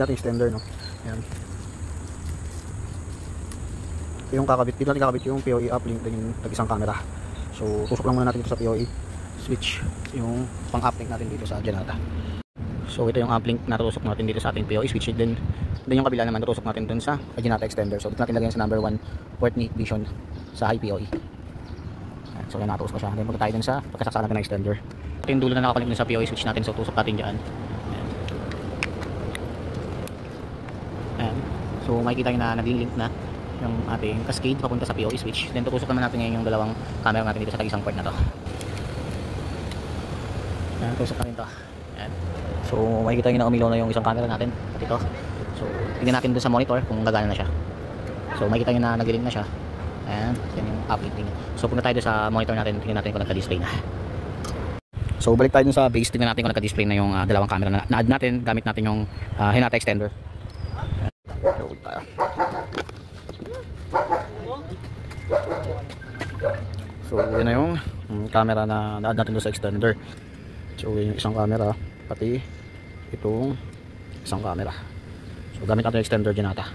natin extender, no? Ayan. Ito yung kakabit. Dito natin kakabit yung PoE uplink din yung tag-isang camera. So tusok lang muna natin ito sa PoE switch, yung pang uplink natin dito sa Janata. So ito yung uplink na tutusok natin dito sa ating PoE switch. Then yung kabila naman tutusok natin dun sa Janata extender. So dito natin lagyan sa number 1 port ni Vision sa high PoE. Ayan, so yan, natutusok siya. Then punta tayo dun sa pagkasaksakan natin ng extender. Ito yung dulo na nakapalit dun sa PoE switch natin. So tusok natin dyan. Ayan. So makikita nyo na naging link na yung ating cascade papunta sa PoE switch. Then tutusok naman natin ngayon yung dalawang camera natin dito sa tag-isang port na to. Ayan, tusok natin to. Ayan. So makikita nyo na umilaw na yung isang camera natin at ito. So tingnan natin dun sa monitor kung gagana na siya. So makikita nyo na nag-link na siya. Ayan, yan yung uplink. So punta tayo sa monitor natin, tingnan natin kung nagka-display na. So balik tayo dun sa base, tingnan natin kung nagka-display na yung dalawang camera na na-add natin gamit natin yung Janata extender. Tayo. So yun na yung camera na na-add natin doon sa extender. So yun yung isang camera, pati itong isang camera. So gamit natin yung extender Janata.